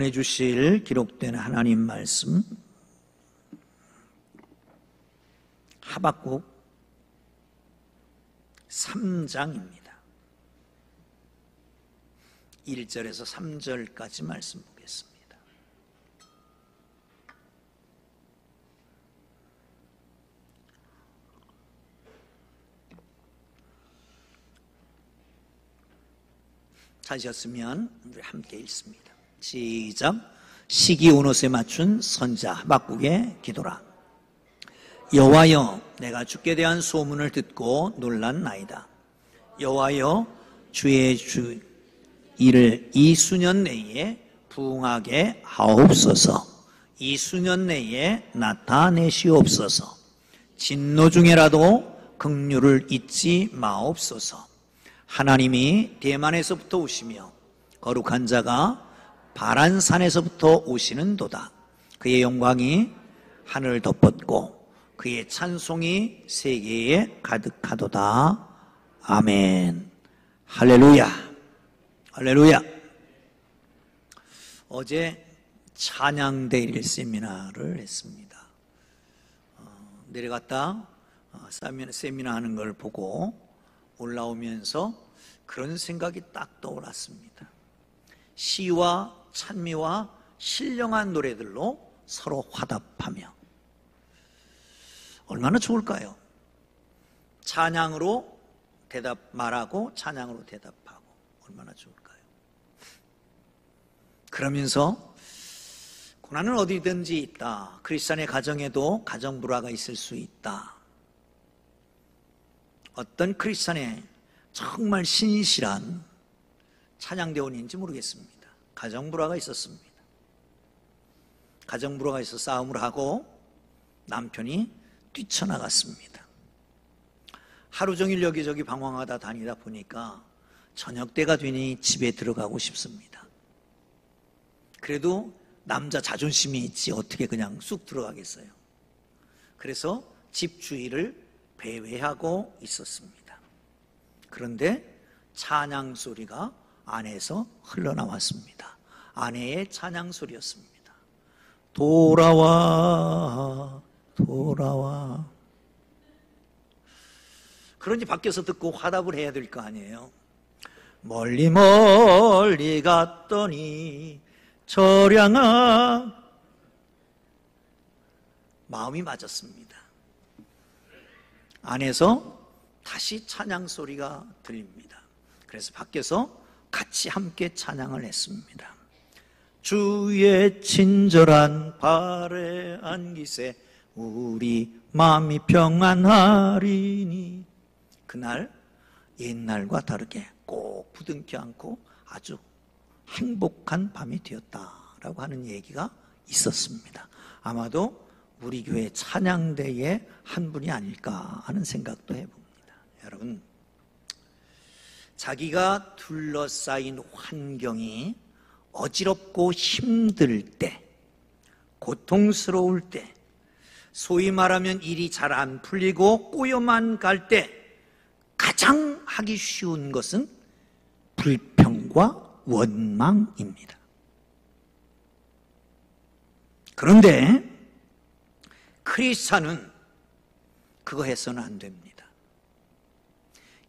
은혜 주실 기록된 하나님 말씀 하박국 3장입니다. 1절에서 3절까지 말씀 보겠습니다. 찾으셨으면 우리 함께 읽습니다. 시작. 시기 온옷에 맞춘 선자 하박국의 기도라. 여호와여, 내가 주께 대한 소문을 듣고 놀랐나이다. 여호와여, 주의 일을 이 수년 내에 부응하게 하옵소서. 이 수년 내에 나타내시옵소서. 진노 중에라도 긍휼을 잊지 마옵소서. 하나님이 대만에서부터 오시며 거룩한 자가 바란산에서부터 오시는도다. 그의 영광이 하늘을 덮었고 그의 찬송이 세계에 가득하도다. 아멘. 할렐루야. 할렐루야. 어제 찬양대일 세미나를 했습니다. 내려갔다 세미나 하는 걸 보고 올라오면서 그런 생각이 딱 떠올랐습니다. 시와 찬미와 신령한 노래들로 서로 화답하며 얼마나 좋을까요? 찬양으로 대답 말하고 찬양으로 대답하고 얼마나 좋을까요? 그러면서 고난은 어디든지 있다. 크리스찬의 가정에도 가정불화가 있을 수 있다. 어떤 크리스찬의 정말 신실한 찬양대원인지 모르겠습니다. 가정불화가 있었습니다. 가정불화가 있어 싸움을 하고 남편이 뛰쳐나갔습니다. 하루 종일 여기저기 방황하다 다니다 보니까 저녁 때가 되니 집에 들어가고 싶습니다. 그래도 남자 자존심이 있지 어떻게 그냥 쑥 들어가겠어요. 그래서 집 주위를 배회하고 있었습니다. 그런데 찬양 소리가 안에서 흘러나왔습니다. 아내의 찬양 소리였습니다. 돌아와 돌아와. 그러니 밖에서 듣고 화답을 해야 될 거 아니에요. 멀리 멀리 갔더니 저량아. 마음이 맞았습니다. 안에서 다시 찬양 소리가 들립니다. 그래서 밖에서 같이 함께 찬양을 했습니다. 주의 친절한 발에 안기세 우리 마음이 평안하리니. 그날 옛날과 다르게 꼭 부둥켜 안고 아주 행복한 밤이 되었다라고 하는 얘기가 있었습니다. 아마도 우리 교회 찬양대의 한 분이 아닐까 하는 생각도 해봅니다. 여러분, 자기가 둘러싸인 환경이 어지럽고 힘들 때, 고통스러울 때, 소위 말하면 일이 잘 안 풀리고 꼬여만 갈 때 가장 하기 쉬운 것은 불평과 원망입니다. 그런데 크리스찬은 그거 해서는 안 됩니다.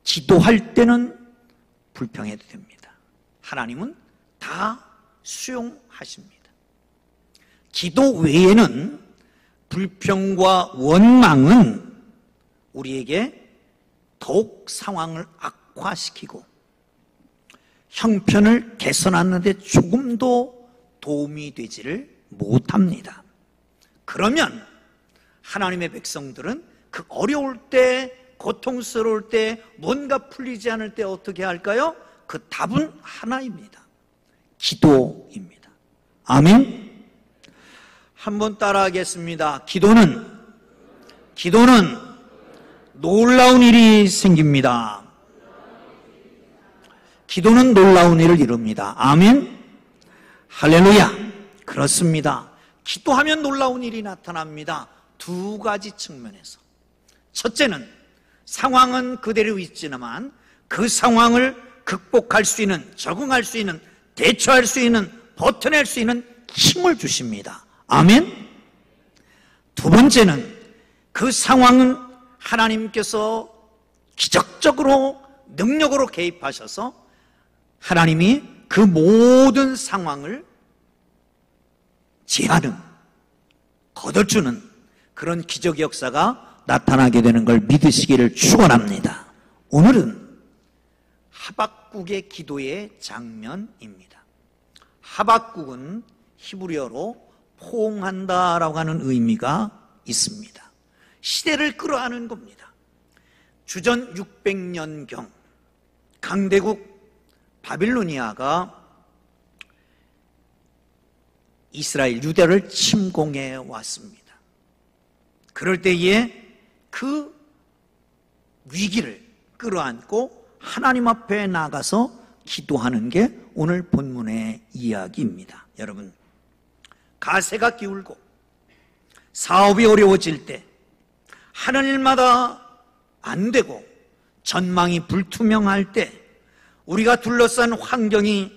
기도할 때는 불평해도 됩니다. 하나님은 다 수용하십니다. 기도 외에는 불평과 원망은 우리에게 더욱 상황을 악화시키고 형편을 개선하는 데 조금도 도움이 되지를 못합니다. 그러면 하나님의 백성들은 그 어려울 때, 고통스러울 때, 뭔가 풀리지 않을 때 어떻게 할까요? 그 답은 하나입니다. 기도입니다. 아멘. 한번 따라하겠습니다. 기도는 놀라운 일이 생깁니다. 기도는 놀라운 일을 이룹니다. 아멘. 할렐루야. 그렇습니다. 기도하면 놀라운 일이 나타납니다. 두 가지 측면에서. 첫째는 상황은 그대로 있지만 그 상황을 극복할 수 있는, 적응할 수 있는, 대처할 수 있는 버텨낼 수 있는 힘을 주십니다. 아멘. 두 번째는 그 상황은 하나님께서 기적적으로 능력으로 개입하셔서 하나님이 그 모든 상황을 제하는, 거둬주는 그런 기적 역사가 나타나게 되는 걸 믿으시기를 축원합니다. 오늘은 하박국의 기도의 장면입니다. 하박국은 히브리어로 포옹한다라고 하는 의미가 있습니다. 시대를 끌어안는 겁니다. 주전 600년경 강대국 바빌로니아가 이스라엘 유대를 침공해 왔습니다. 그럴 때에 그 위기를 끌어안고 하나님 앞에 나가서 기도하는 게 오늘 본문의 이야기입니다. 여러분, 가세가 기울고 사업이 어려워질 때, 하는 일마다 안 되고 전망이 불투명할 때, 우리가 둘러싼 환경이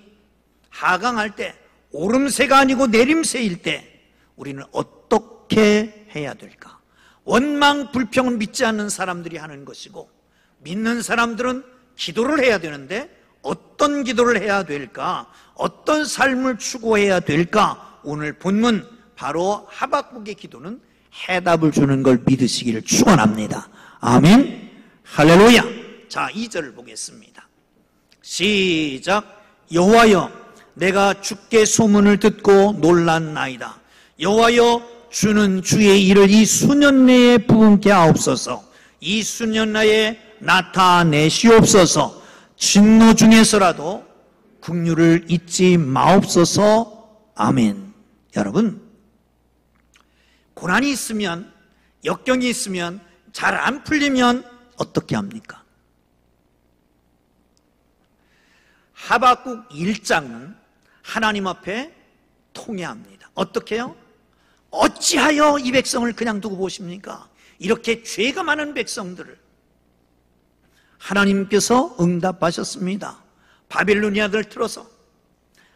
하강할 때, 오름세가 아니고 내림세일 때 우리는 어떻게 해야 될까? 원망 불평은 믿지 않는 사람들이 하는 것이고, 믿는 사람들은 기도를 해야 되는데 어떤 기도를 해야 될까? 어떤 삶을 추구해야 될까? 오늘 본문 바로 하박국의 기도는 해답을 주는 걸 믿으시기를 축원합니다. 아멘. 할렐루야. 자, 2절을 보겠습니다. 시작. 여호와여, 내가 주께 소문을 듣고 놀랐나이다. 여호와여, 주는 주의 일을 이 수년 내에 부응케 하옵소서. 이 수년 내에 나타내시옵소서. 진노 중에서라도 긍휼을 잊지 마옵소서. 아멘. 여러분, 고난이 있으면, 역경이 있으면, 잘 안 풀리면 어떻게 합니까? 하박국 1장은 하나님 앞에 통회합니다. 어떻게 해요? 어찌하여 이 백성을 그냥 두고 보십니까? 이렇게 죄가 많은 백성들을 하나님께서 응답하셨습니다. 바빌로니아들 틀어서,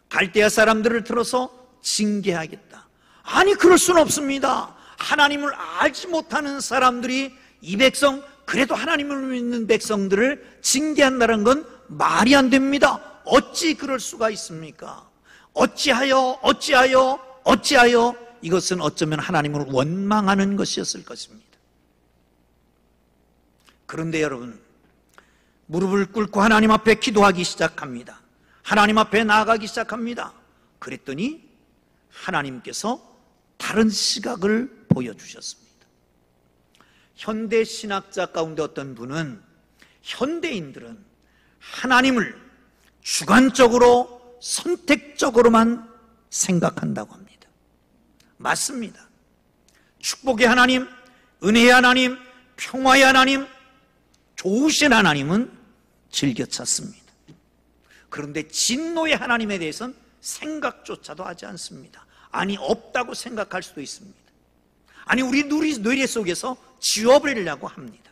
갈대아 사람들을 틀어서 징계하겠다. 아니, 그럴 수는 없습니다. 하나님을 알지 못하는 사람들이 이 백성, 그래도 하나님을 믿는 백성들을 징계한다는 건 말이 안 됩니다. 어찌 그럴 수가 있습니까? 어찌하여 이것은 어쩌면 하나님을 원망하는 것이었을 것입니다. 그런데 여러분, 무릎을 꿇고 하나님 앞에 기도하기 시작합니다. 하나님 앞에 나아가기 시작합니다. 그랬더니 하나님께서 다른 시각을 보여주셨습니다. 현대 신학자 가운데 어떤 분은, 현대인들은 하나님을 주관적으로 선택적으로만 생각한다고 합니다. 맞습니다. 축복의 하나님, 은혜의 하나님, 평화의 하나님, 좋으신 하나님은 즐겨 찾습니다. 그런데 진노의 하나님에 대해서는 생각조차도 하지 않습니다. 아니, 없다고 생각할 수도 있습니다. 아니, 우리 뇌리 속에서 지워버리려고 합니다.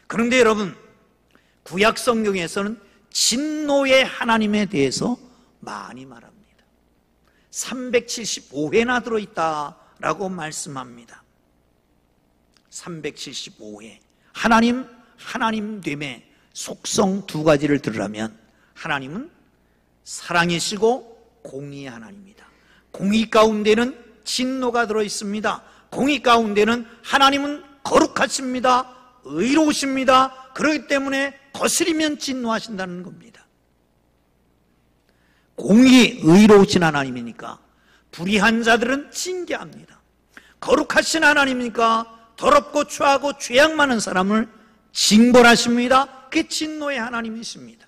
그런데 여러분, 구약 성경에서는 진노의 하나님에 대해서 많이 말합니다. 375회나 들어있다라고 말씀합니다. 375회. 하나님 됨의 속성 두 가지를 들으라면, 하나님은 사랑이시고 공의의 하나님입니다. 공의 가운데는 진노가 들어있습니다. 공의 가운데는 하나님은 거룩하십니다. 의로우십니다. 그렇기 때문에 거스리면 진노하신다는 겁니다. 공의, 의로우신 하나님이니까 불의한 자들은 징계합니다. 거룩하신 하나님이니까 더럽고 추하고 죄악 많은 사람을 징벌하십니다. 그게 진노의 하나님이십니다.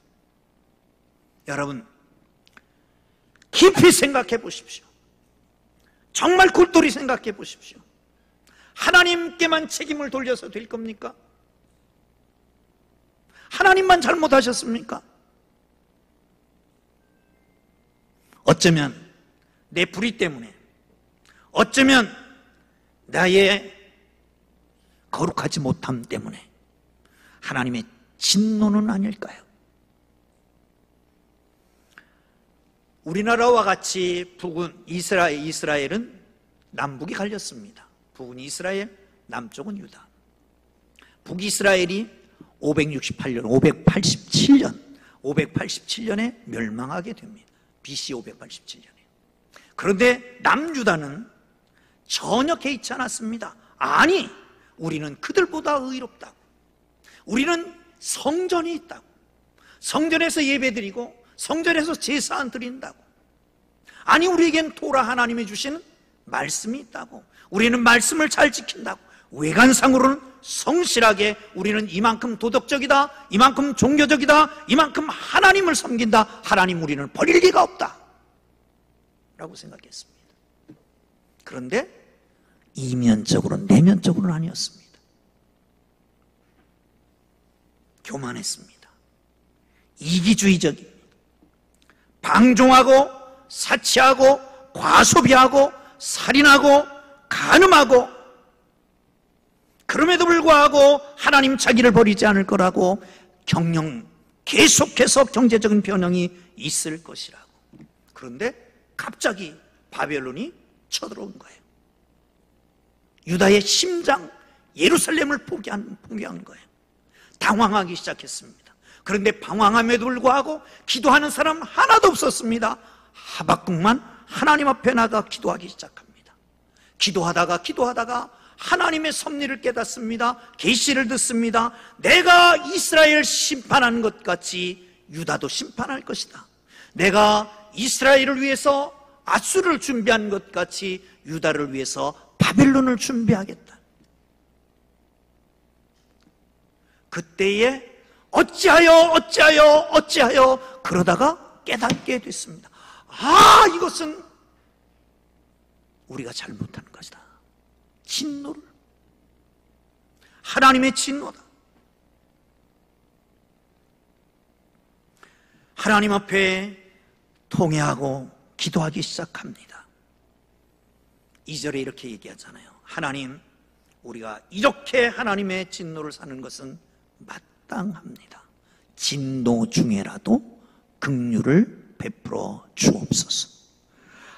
여러분, 깊이 생각해 보십시오. 정말 골똘히 생각해 보십시오. 하나님께만 책임을 돌려서 될 겁니까? 하나님만 잘못하셨습니까? 어쩌면 내 불의 때문에, 어쩌면 나의 거룩하지 못함 때문에 하나님의 진노는 아닐까요? 우리나라와 같이 북은 이스라엘은 남북이 갈렸습니다. 북은 이스라엘, 남쪽은 유다. 북이스라엘이 587년에 멸망하게 됩니다. BC 587년에. 그런데 남유다는 전혀 개의치 않았습니다. 아니, 우리는 그들보다 의롭다고. 우리는 성전이 있다고. 성전에서 예배드리고 성전에서 제사 안 드린다고. 아니, 우리에겐 토라 하나님이 주시는 말씀이 있다고. 우리는 말씀을 잘 지킨다고. 외관상으로는 성실하게 우리는 이만큼 도덕적이다, 이만큼 종교적이다, 이만큼 하나님을 섬긴다, 하나님 우리는 버릴 리가 없다 라고 생각했습니다. 그런데 이면적으로는, 내면적으로는 아니었습니다. 교만했습니다. 이기주의적입니다. 방종하고 사치하고 과소비하고 살인하고 간음하고, 그럼에도 불구하고 하나님 자기를 버리지 않을 거라고, 계속해서 경제적인 변형이 있을 것이라고. 그런데 갑자기 바벨론이 쳐들어온 거예요. 유다의 심장 예루살렘을 포기한 거예요. 당황하기 시작했습니다. 그런데 방황함에도 불구하고 기도하는 사람 하나도 없었습니다. 하박국만 하나님 앞에 나가 기도하기 시작합니다. 기도하다가 하나님의 섭리를 깨닫습니다. 계시를 듣습니다. 내가 이스라엘 심판한 것 같이 유다도 심판할 것이다. 내가 이스라엘을 위해서 아수르를 준비한 것 같이 유다를 위해서 바벨론을 준비하겠다. 그때에 어찌하여 그러다가 깨닫게 됐습니다. 아, 이것은 우리가 잘못한 것이다. 진노를, 하나님의 진노다. 하나님 앞에 통회하고 기도하기 시작합니다. 2절에 이렇게 얘기하잖아요. 하나님, 우리가 이렇게 하나님의 진노를 사는 것은 마땅합니다. 진노 중에라도 긍휼을 베풀어 주옵소서.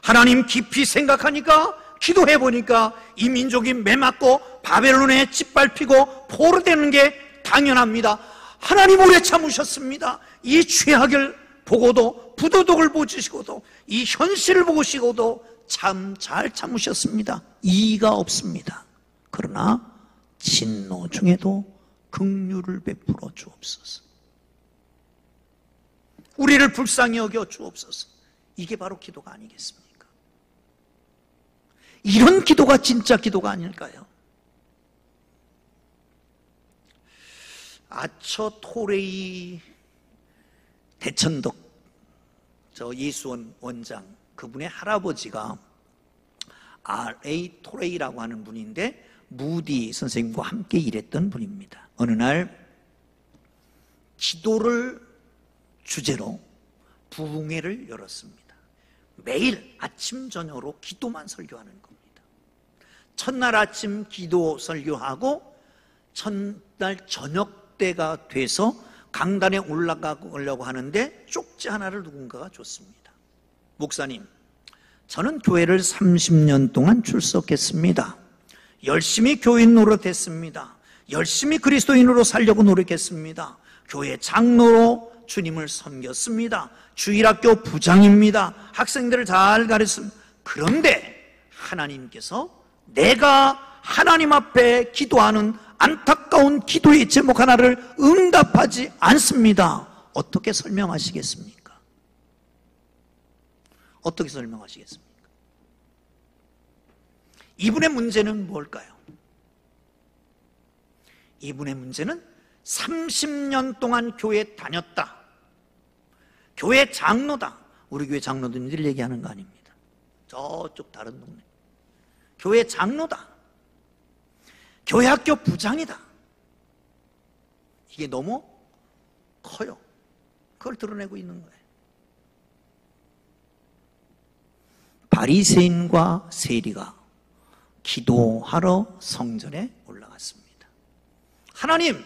하나님 깊이 생각하니까, 기도해보니까 이 민족이 매맞고 바벨론에 짓밟히고 포로되는 게 당연합니다. 하나님 오래 참으셨습니다. 이 죄악을 보고도, 부도덕을 보시고도, 이 현실을 보시고도 참 잘 참으셨습니다. 이의가 없습니다. 그러나 진노 중에도 긍휼을 베풀어 주옵소서. 우리를 불쌍히 여겨 주옵소서. 이게 바로 기도가 아니겠습니까? 이런 기도가 진짜 기도가 아닐까요? 아처 토레이 대천덕, 저 예수원 원장, 그분의 할아버지가 R.A. 토레이라고 하는 분인데 무디 선생님과 함께 일했던 분입니다. 어느 날 기도를 주제로 부흥회를 열었습니다. 매일 아침 저녁으로 기도만 설교하는 겁니다. 첫날 아침 기도 설교하고 첫날 저녁 때가 돼서 강단에 올라가려고 하는데 쪽지 하나를 누군가가 줬습니다. 목사님, 저는 교회를 30년 동안 출석했습니다. 열심히 교인 노릇했습니다. 열심히 그리스도인으로 살려고 노력했습니다. 교회 장로로 주님을 섬겼습니다. 주일학교 부장입니다. 학생들을 잘 가르쳤습니다. 그런데 하나님께서 내가 하나님 앞에 기도하는 안타까운 기도의 제목 하나를 응답하지 않습니다. 어떻게 설명하시겠습니까? 어떻게 설명하시겠습니까? 이분의 문제는 뭘까요? 이분의 문제는 30년 동안 교회에 다녔다. 교회 장로다. 우리 교회 장로들이 얘기하는 거 아닙니다. 저쪽 다른 동네. 교회 장로다. 교회 학교 부장이다. 이게 너무 커요. 그걸 드러내고 있는 거예요. 바리새인과 세리가 기도하러 성전에 올라갔습니다. 하나님,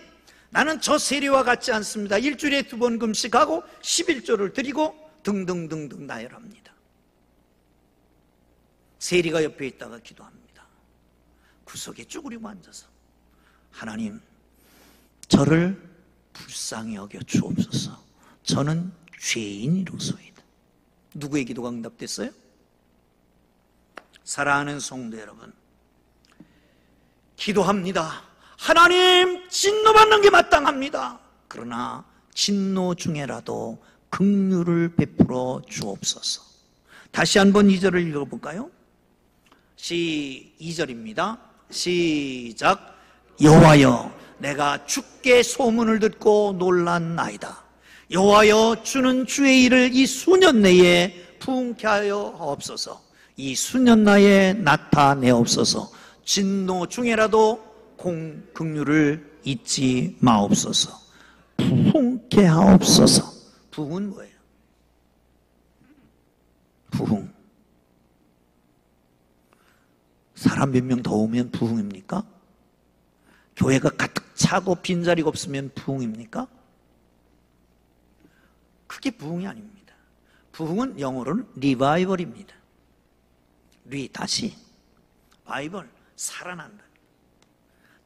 나는 저 세리와 같지 않습니다. 일주일에 2번 금식하고 11조를 드리고 등등등등 나열합니다. 세리가 옆에 있다가 기도합니다. 구석에 쭈그리고 앉아서 하나님, 저를 불쌍히 여겨 주옵소서. 저는 죄인이로소이다. 누구의 기도가 응답됐어요? 사랑하는 성도 여러분, 기도합니다. 하나님, 진노받는 게 마땅합니다. 그러나 진노 중에라도 긍휼을 베풀어 주옵소서. 다시 한번 2절을 읽어볼까요? 2절입니다. 시작. 여호와여, 내가 주께 소문을 듣고 놀랐나이다. 여호와여, 주는 주의 일을 이 수년 내에 부응케 하여 하옵소서. 이 수년 내에 나타내옵소서. 진노 중에라도 긍휼을 잊지 마옵소서. 부흥케 하옵소서. 부흥은 뭐예요? 부흥. 사람 몇 명 더 오면 부흥입니까? 교회가 가득 차고 빈자리가 없으면 부흥입니까? 그게 부흥이 아닙니다. 부흥은 영어로는 리바이벌입니다. 다시. 바이벌, 살아난다.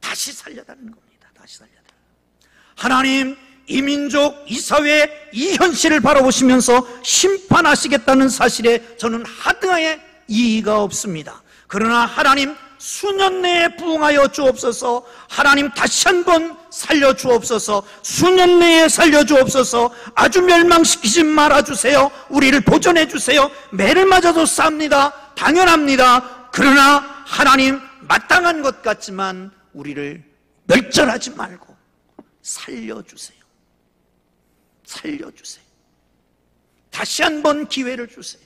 다시 살려다는 겁니다. 다시 살려다. 하나님, 이 민족, 이 사회, 이 현실을 바라보시면서 심판하시겠다는 사실에 저는 하등하에 이의가 없습니다. 그러나 하나님, 수년 내에 부흥하여 주옵소서. 하나님, 다시 한번 살려 주옵소서. 수년 내에 살려 주옵소서. 아주 멸망시키지 말아주세요. 우리를 보존해 주세요. 매를 맞아도 쌉니다. 당연합니다. 그러나 하나님, 마땅한 것 같지만 우리를 멸절하지 말고 살려주세요. 살려주세요. 다시 한번 기회를 주세요.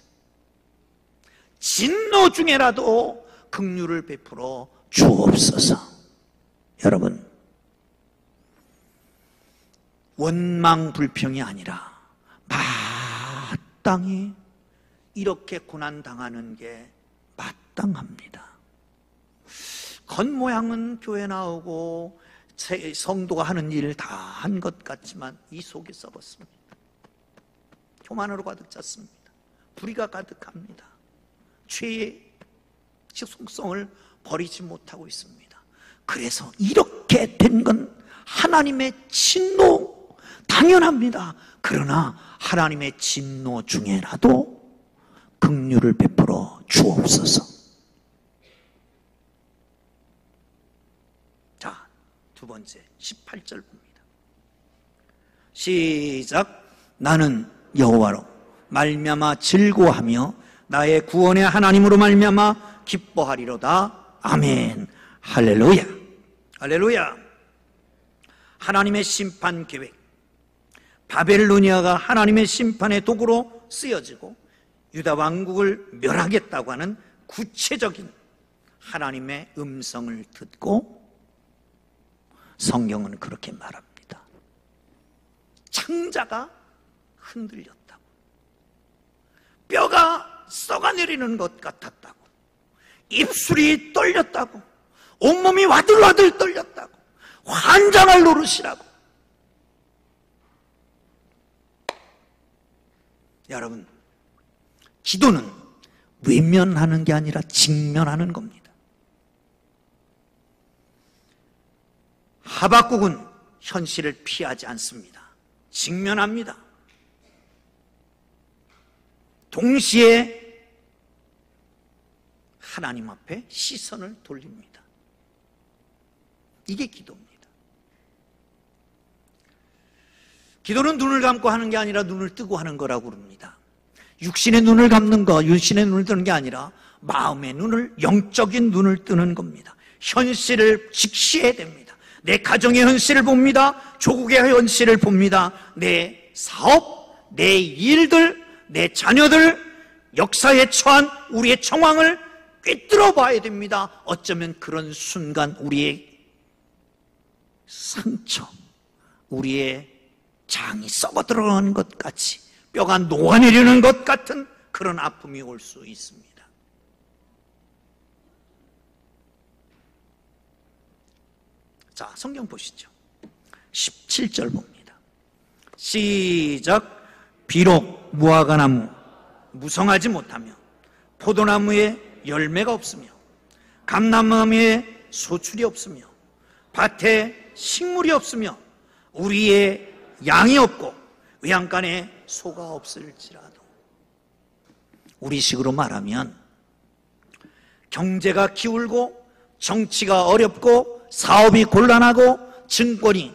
진노 중에라도 긍휼을 베풀어 주옵소서. 여러분, 원망 불평이 아니라 마땅히 이렇게 고난당하는 게 마땅합니다. 겉모양은 교회 나오고 성도가 하는 일 다 한 것 같지만 이 속이 썩었습니다. 교만으로 가득 찼습니다. 불의가 가득합니다. 죄의 속성을 버리지 못하고 있습니다. 그래서 이렇게 된 건 하나님의 진노, 당연합니다. 그러나 하나님의 진노 중에라도 긍휼을 베풀어 주옵소서. 자, 두 번째 18절 봅니다. 시작. 나는 여호와로 말미암아 즐거워하며 나의 구원의 하나님으로 말미암아 기뻐하리로다. 아멘. 할렐루야. 할렐루야. 하나님의 심판 계획, 바벨로니아가 하나님의 심판의 도구로 쓰여지고 유다 왕국을 멸하겠다고 하는 구체적인 하나님의 음성을 듣고 성경은 그렇게 말합니다. 창자가 흔들렸다고, 뼈가 썩어내리는 것 같았다고, 입술이 떨렸다고, 온몸이 와들와들 떨렸다고, 환장할 노릇이라고. 여러분, 기도는 외면하는 게 아니라 직면하는 겁니다. 하박국은 현실을 피하지 않습니다. 직면합니다. 동시에 하나님 앞에 시선을 돌립니다. 이게 기도입니다. 기도는 눈을 감고 하는 게 아니라 눈을 뜨고 하는 거라고 그럽니다. 육신의 눈을 감는 거, 육신의 눈을 뜨는 게 아니라 마음의 눈을, 영적인 눈을 뜨는 겁니다. 현실을 직시해야 됩니다. 내 가정의 현실을 봅니다. 조국의 현실을 봅니다. 내 사업, 내 일들, 내 자녀들, 역사에 처한 우리의 정황을 꿰뚫어 봐야 됩니다. 어쩌면 그런 순간 우리의 상처, 우리의 장이 썩어 들어가는 것 같이, 뼈가 녹아내리는 것 같은 그런 아픔이 올 수 있습니다. 자, 성경 보시죠. 17절 봅니다. 시작. 비록 무화과 나무 무성하지 못하며 포도나무에 열매가 없으며 감람나무에 소출이 없으며 밭에 식물이 없으며 우리의 양이 없고 외양간에 소가 없을지라도, 우리식으로 말하면 경제가 기울고 정치가 어렵고 사업이 곤란하고 증권이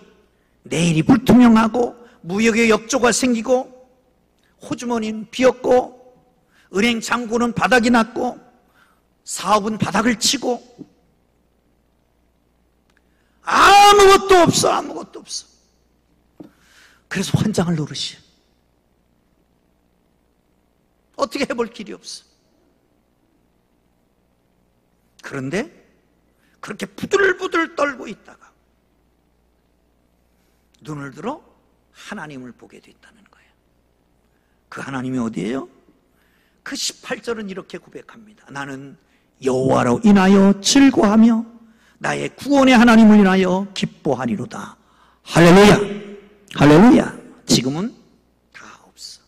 내일이 불투명하고 무역의 역조가 생기고 호주머니는 비었고 은행 잔고는 바닥이 났고 사업은 바닥을 치고 아무것도 없어. 아무것도 없어. 그래서 환장을 노릇이. 어떻게 해볼 길이 없어. 그런데 그렇게 부들부들 떨고 있다가 눈을 들어 하나님을 보게 됐다는 거예요. 그 하나님이 어디예요? 그 18절은 이렇게 고백합니다. 나는 여호와로 인하여 즐거워하며 나의 구원의 하나님을 인하여 기뻐하리로다. 할렐루야. 할렐루야. 지금은 다 없어.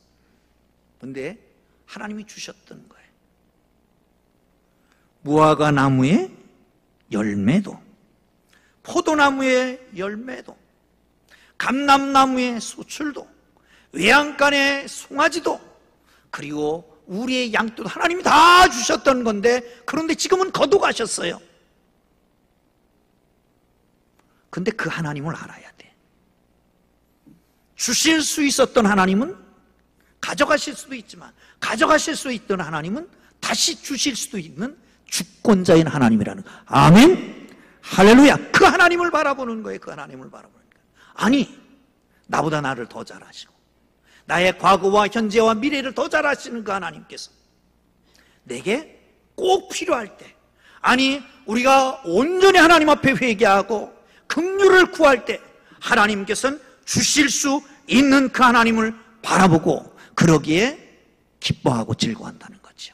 근데 하나님이 주셨던 거예요. 무화과 나무의 열매도, 포도나무의 열매도, 감람나무의 소출도, 외양간의 송아지도, 그리고 우리의 양도 하나님이 다 주셨던 건데, 그런데 지금은 거둬가셨어요. 근데 그 하나님을 알아야 돼. 주실 수 있었던 하나님은 가져가실 수도 있지만, 가져가실 수 있던 하나님은 다시 주실 수도 있는 주권자인 하나님이라는 거예요. 아멘. 할렐루야. 그 하나님을 바라보는 거예요. 그 하나님을 바라보는 거예요. 아니, 나보다 나를 더 잘 아시고 나의 과거와 현재와 미래를 더 잘 아시는 그 하나님께서 내게 꼭 필요할 때, 아니 우리가 온전히 하나님 앞에 회개하고 긍휼을 구할 때 하나님께서는 주실 수 있는 그 하나님을 바라보고 그러기에 기뻐하고 즐거워한다는 거죠.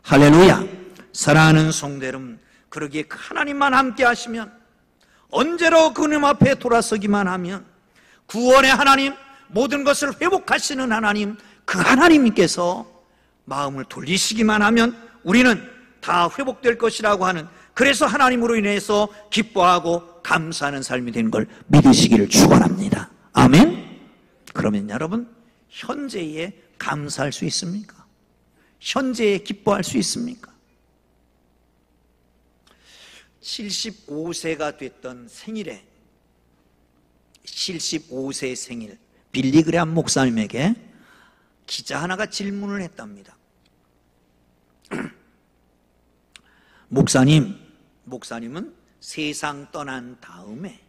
할렐루야. 사랑하는 성도 여러분, 그러기에 그 하나님만 함께 하시면, 언제로 그님 앞에 돌아서기만 하면 구원의 하나님, 모든 것을 회복하시는 하나님, 그 하나님께서 마음을 돌리시기만 하면 우리는 다 회복될 것이라고 하는, 그래서 하나님으로 인해서 기뻐하고 감사하는 삶이 되는 걸 믿으시기를 축원합니다. 아멘. 그러면 여러분, 현재에 감사할 수 있습니까? 현재에 기뻐할 수 있습니까? 75세가 됐던 생일에, 75세 생일 빌리그레암 목사님에게 기자 하나가 질문을 했답니다. 목사님은 세상 떠난 다음에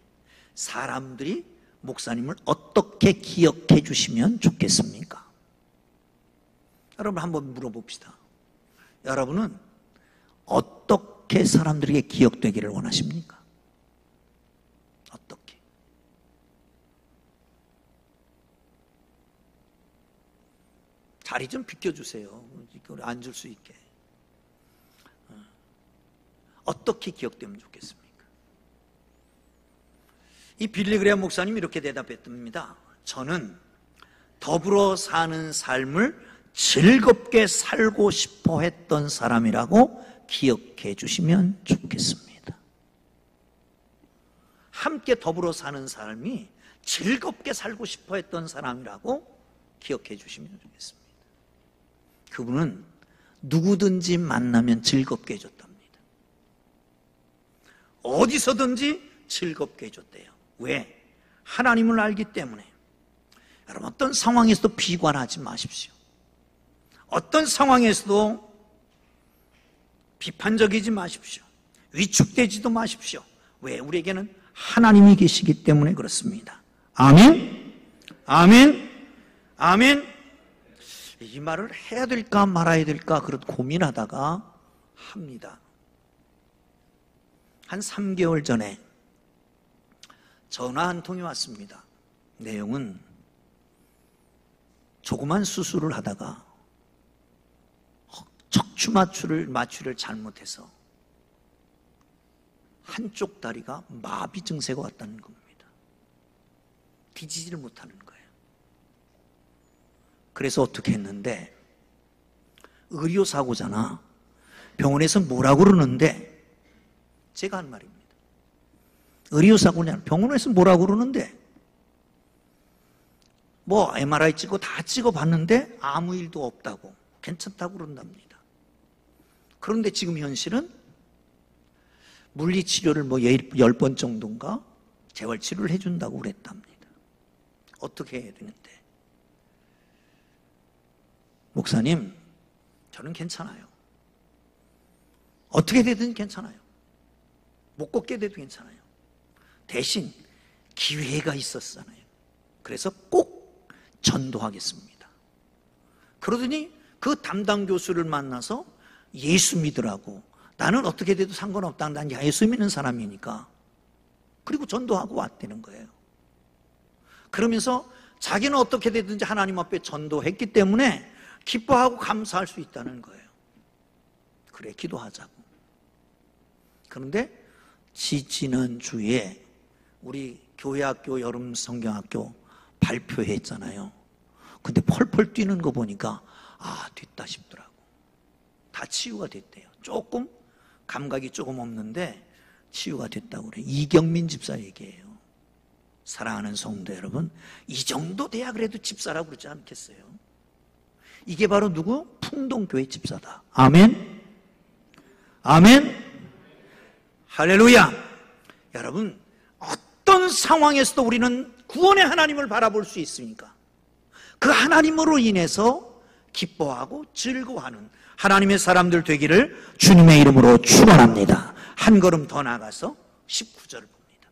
사람들이 목사님을 어떻게 기억해 주시면 좋겠습니까? 여러분 한번 물어봅시다. 여러분은 어떻게 사람들에게 기억되기를 원하십니까? 어떻게? 자리 좀 비켜주세요. 앉을 수 있게. 어떻게 기억되면 좋겠습니까? 이 빌리그레암 목사님이 이렇게 대답했답니다. 저는 더불어 사는 삶을 즐겁게 살고 싶어 했던 사람이라고 기억해 주시면 좋겠습니다. 함께 더불어 사는 삶이 즐겁게 살고 싶어 했던 사람이라고 기억해 주시면 좋겠습니다. 그분은 누구든지 만나면 즐겁게 해줬답니다. 어디서든지 즐겁게 해줬대요. 왜? 하나님을 알기 때문에. 여러분, 어떤 상황에서도 비관하지 마십시오. 어떤 상황에서도 비판적이지 마십시오. 위축되지도 마십시오. 왜? 우리에게는 하나님이 계시기 때문에 그렇습니다. 아멘. 아멘. 아멘. 이 말을 해야 될까 말아야 될까 그런 고민하다가 합니다. 한 3개월 전에 전화 한 통이 왔습니다. 내용은 조그만 수술을 하다가 척추 마취를 잘못해서 한쪽 다리가 마비 증세가 왔다는 겁니다. 뒤지지를 못하는 거예요. 그래서 어떻게 했는데, 의료사고잖아. 병원에서 뭐라고 그러는데, 제가 한 말입니다. 의료사고냐, 병원에서 뭐라고 그러는데, 뭐 MRI 찍고 다 찍어봤는데 아무 일도 없다고, 괜찮다고 그런답니다. 그런데 지금 현실은 물리치료를 뭐 10번 정도인가 재활치료를 해준다고 그랬답니다. 어떻게 해야 되는데? 목사님, 저는 괜찮아요. 어떻게 되든 괜찮아요. 못 걷게 돼도 괜찮아요. 대신 기회가 있었잖아요. 그래서 꼭 전도하겠습니다. 그러더니 그 담당 교수를 만나서 예수 믿으라고. 나는 어떻게 돼도 상관없다. 난 예수 믿는 사람이니까. 그리고 전도하고 왔다는 거예요. 그러면서 자기는 어떻게 되든지 하나님 앞에 전도했기 때문에 기뻐하고 감사할 수 있다는 거예요. 그래, 기도하자고. 그런데 지지난주에 우리 교회학교 여름 성경학교 발표했잖아요. 근데 펄펄 뛰는 거 보니까 됐다 싶더라고. 다 치유가 됐대요. 조금 감각이 조금 없는데 치유가 됐다고 그래요. 이경민 집사 얘기예요. 사랑하는 성도 여러분, 이 정도 돼야 그래도 집사라고 그러지 않겠어요? 이게 바로 누구? 풍동교회 집사다. 아멘? 아멘? 할렐루야! 여러분, 어떤 상황에서도 우리는 구원의 하나님을 바라볼 수 있으니까 그 하나님으로 인해서 기뻐하고 즐거워하는 하나님의 사람들 되기를 주님의 이름으로 축원합니다. 한 걸음 더 나가서 19절을 봅니다.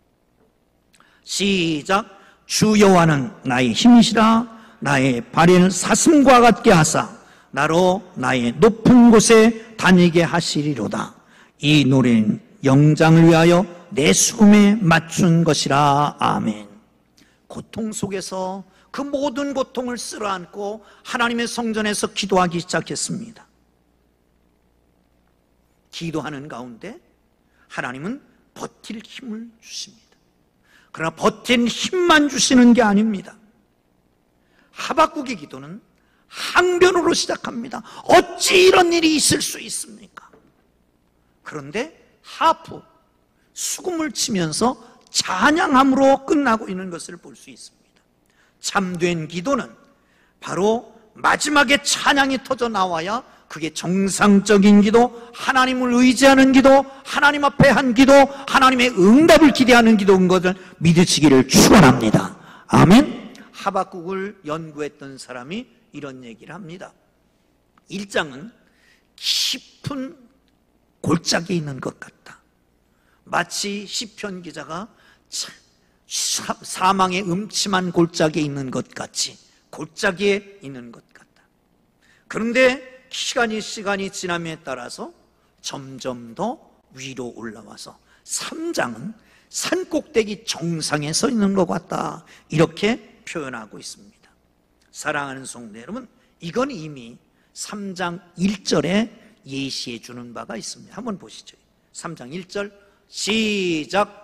시작. 주 여호와는 나의 힘이시라. 나의 발을 사슴과 같게 하사 나로 나의 높은 곳에 다니게 하시리로다. 이 노래는 영장을 위하여 내 수금에 맞춘 것이라. 아멘. 고통 속에서 그 모든 고통을 쓸어안고 하나님의 성전에서 기도하기 시작했습니다. 기도하는 가운데 하나님은 버틸 힘을 주십니다. 그러나 버틴 힘만 주시는 게 아닙니다. 하박국의 기도는 항변으로 시작합니다. 어찌 이런 일이 있을 수 있습니까? 그런데 하프, 수금을 치면서 찬양함으로 끝나고 있는 것을 볼 수 있습니다. 참된 기도는 바로 마지막에 찬양이 터져 나와야 그게 정상적인 기도, 하나님을 의지하는 기도, 하나님 앞에 한 기도, 하나님의 응답을 기대하는 기도인 것을 믿으시기를 축원합니다. 아멘. 하박국을 연구했던 사람이 이런 얘기를 합니다. 1장은 깊은 골짜기에 있는 것 같다. 마치 시편 기자가 사망의 음침한 골짜기에 있는 것 같이 골짜기에 있는 것 같다. 그런데 시간이 지남에 따라서 점점 더 위로 올라와서 3장은 산꼭대기 정상에 서 있는 것 같다. 이렇게 표현하고 있습니다. 사랑하는 성도 여러분, 이건 이미 3장 1절에 예시해 주는 바가 있습니다. 한번 보시죠. 3장 1절 시작.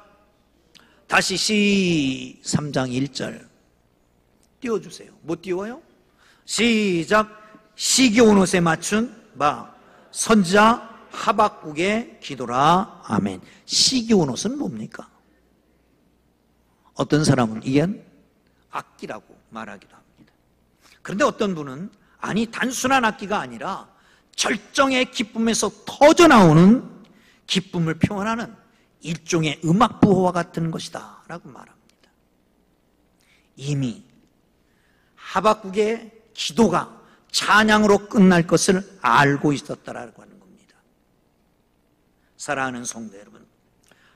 다시 3장 1절 띄워주세요. 못 띄워요? 시작. 시기 온 옷에 맞춘 바 선지자 하박국의 기도라. 아멘. 시기 온 옷은 뭡니까? 어떤 사람은 이게 악기라고 말하기도 합니다. 그런데 어떤 분은 아니 단순한 악기가 아니라 절정의 기쁨에서 터져나오는 기쁨을 표현하는 일종의 음악 부호와 같은 것이다 라고 말합니다. 이미 하박국의 기도가 찬양으로 끝날 것을 알고 있었다라고 하는 겁니다. 사랑하는 성도 여러분,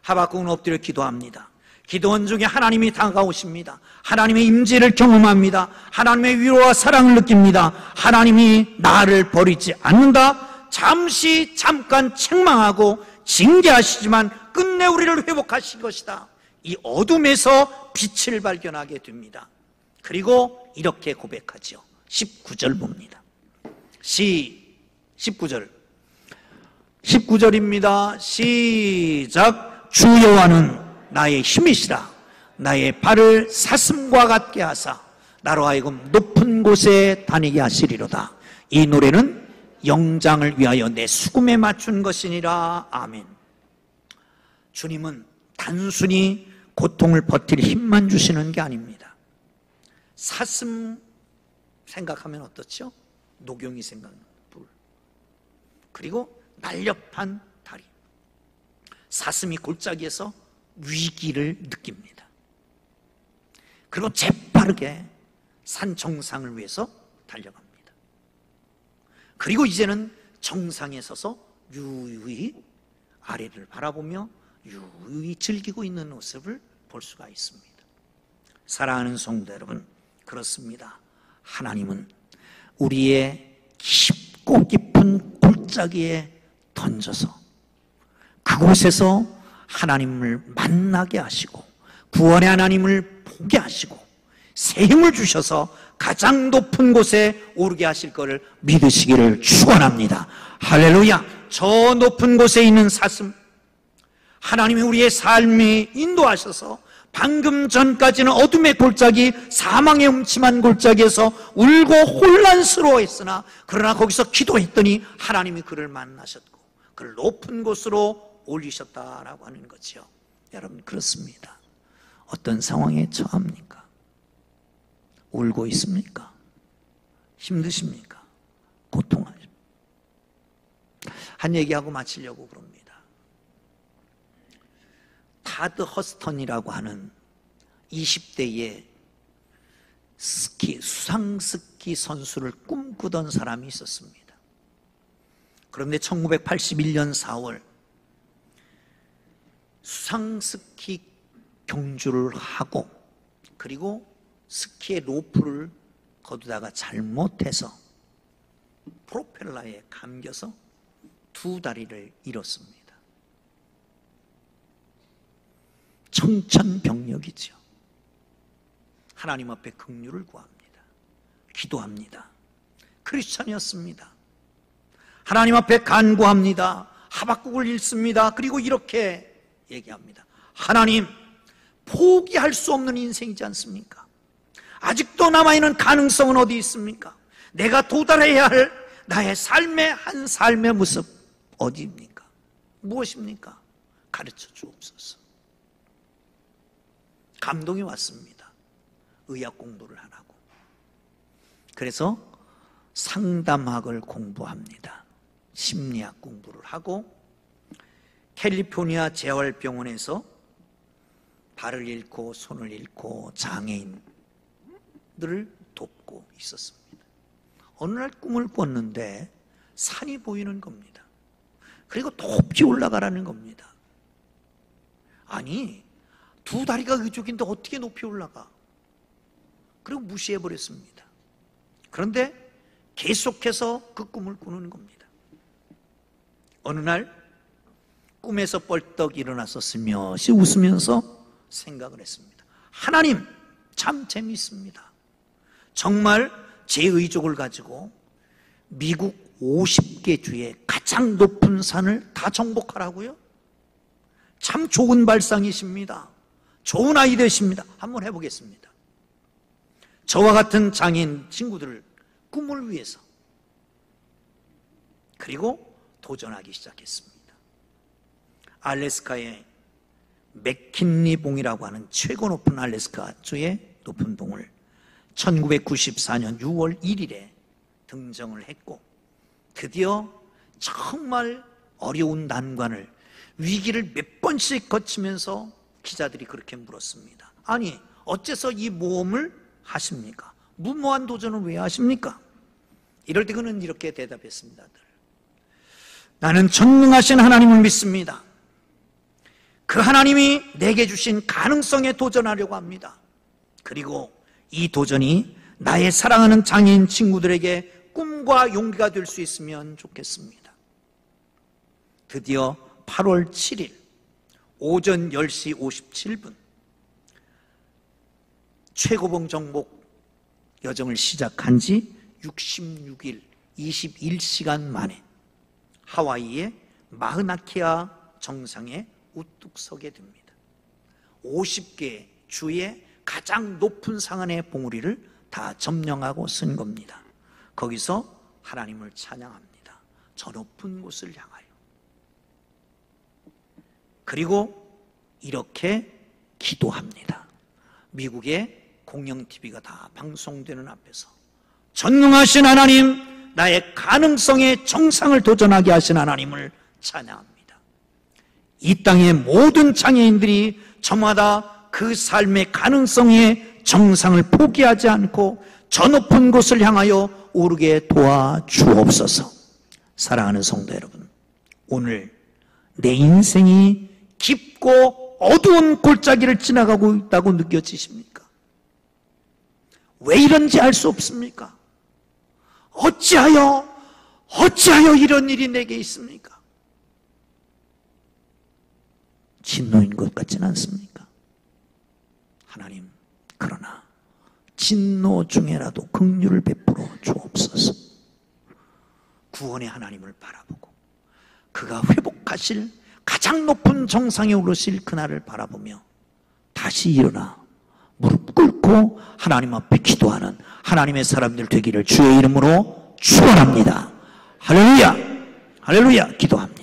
하박국은 엎드려 기도합니다. 기도원 중에 하나님이 다가오십니다. 하나님의 임재를 경험합니다. 하나님의 위로와 사랑을 느낍니다. 하나님이 나를 버리지 않는다. 잠깐 책망하고 징계하시지만 끝내 우리를 회복하실 것이다. 이 어둠에서 빛을 발견하게 됩니다. 그리고 이렇게 고백하죠. 19절 봅니다. 19절입니다. 시작. 주 여호와는 나의 힘이시라. 나의 발을 사슴과 같게 하사 나로 하여금 높은 곳에 다니게 하시리로다. 이 노래는 영장을 위하여 내 수금에 맞춘 것이니라. 아멘. 주님은 단순히 고통을 버틸 힘만 주시는 게 아닙니다. 사슴 생각하면 어떻죠? 녹용이 생각납니다. 불. 그리고 날렵한 다리. 사슴이 골짜기에서 위기를 느낍니다. 그리고 재빠르게 산 정상을 위해서 달려갑니다. 그리고 이제는 정상에 서서 유유히 아래를 바라보며 유유히 즐기고 있는 모습을 볼 수가 있습니다. 사랑하는 성도 여러분, 그렇습니다. 하나님은 우리의 깊고 깊은 골짜기에 던져서 그곳에서 하나님을 만나게 하시고 구원의 하나님을 보게 하시고 새 힘을 주셔서 가장 높은 곳에 오르게 하실 것을 믿으시기를 축원합니다. 할렐루야. 저 높은 곳에 있는 사슴, 하나님이 우리의 삶에 인도하셔서 방금 전까지는 어둠의 골짜기, 사망의 음침한 골짜기에서 울고 혼란스러워했으나 그러나 거기서 기도했더니 하나님이 그를 만나셨고 그를 높은 곳으로 올리셨다라고 하는 거죠. 여러분, 그렇습니다. 어떤 상황에 처합니까? 울고 있습니까? 힘드십니까? 고통하십니까? 한 얘기하고 마치려고 그럽니다. 타드 허스턴이라고 하는 20대의 수상스키 선수를 꿈꾸던 사람이 있었습니다. 그런데 1981년 4월 수상스키 경주를 하고 그리고 스키의 로프를 거두다가 잘못해서 프로펠러에 감겨서 두 다리를 잃었습니다. 청천벽력이죠. 하나님 앞에 긍휼을 구합니다. 기도합니다. 크리스찬이었습니다. 하나님 앞에 간구합니다. 하박국을 읽습니다. 그리고 이렇게 얘기합니다. 하나님, 포기할 수 없는 인생이지 않습니까? 아직도 남아있는 가능성은 어디 있습니까? 내가 도달해야 할 나의 삶의 한 삶의 모습 어디입니까? 무엇입니까? 가르쳐 주옵소서. 감동이 왔습니다. 의학 공부를 안 하고. 그래서 상담학을 공부합니다. 심리학 공부를 하고 캘리포니아 재활병원에서 발을 잃고 손을 잃고 장애인들을 돕고 있었습니다. 어느 날 꿈을 꿨는데 산이 보이는 겁니다. 그리고 높이 올라가라는 겁니다. 아니, 두 다리가 그쪽인데 어떻게 높이 올라가? 그리고 무시해버렸습니다. 그런데 계속해서 그 꿈을 꾸는 겁니다. 어느 날 꿈에서 벌떡 일어나서 스며시 웃으면서 생각을 했습니다. 하나님, 참 재미있습니다. 정말 제 의족을 가지고 미국 50개 주의 가장 높은 산을 다 정복하라고요? 참 좋은 발상이십니다. 좋은 아이디어십니다. 한번 해보겠습니다. 저와 같은 장애인 친구들을 꿈을 위해서 그리고 도전하기 시작했습니다. 알래스카의 맥킨리 봉이라고 하는 최고 높은 알래스카주의 높은 봉을 1994년 6월 1일에 등정을 했고 드디어 정말 어려운 난관을 위기를 몇 번씩 거치면서 기자들이 그렇게 물었습니다. 아니, 어째서 이 모험을 하십니까? 무모한 도전을 왜 하십니까? 이럴 때 그는 이렇게 대답했습니다. 나는 전능하신 하나님을 믿습니다. 그 하나님이 내게 주신 가능성에 도전하려고 합니다. 그리고 이 도전이 나의 사랑하는 장애인 친구들에게 꿈과 용기가 될 수 있으면 좋겠습니다. 드디어 8월 7일 오전 10시 57분 최고봉 정복 여정을 시작한 지 66일 21시간 만에 하와이의 마흐나케아 정상에 우뚝 서게 됩니다. 50개 주의 가장 높은 상 안의 봉우리를 다 점령하고 쓴 겁니다. 거기서 하나님을 찬양합니다. 저 높은 곳을 향하여. 그리고 이렇게 기도합니다. 미국의 공영 TV가 다 방송되는 앞에서 전능하신 하나님, 나의 가능성의 정상을 도전하게 하신 하나님을 찬양합니다. 이 땅의 모든 장애인들이 저마다 그 삶의 가능성의 정상을 포기하지 않고 저 높은 곳을 향하여 오르게 도와주옵소서. 사랑하는 성도 여러분, 오늘 내 인생이 깊고 어두운 골짜기를 지나가고 있다고 느껴지십니까? 왜 이런지 알 수 없습니까? 어찌하여 이런 일이 내게 있습니까? 진노인 것 같지는 않습니까? 하나님, 그러나 진노 중에라도 긍휼을 베풀어 주옵소서. 구원의 하나님을 바라보고 그가 회복하실 가장 높은 정상에 오르실 그날을 바라보며 다시 일어나 무릎 꿇고 하나님 앞에 기도하는 하나님의 사람들 되기를 주의 이름으로 축원합니다. 할렐루야, 할렐루야. 기도합니다.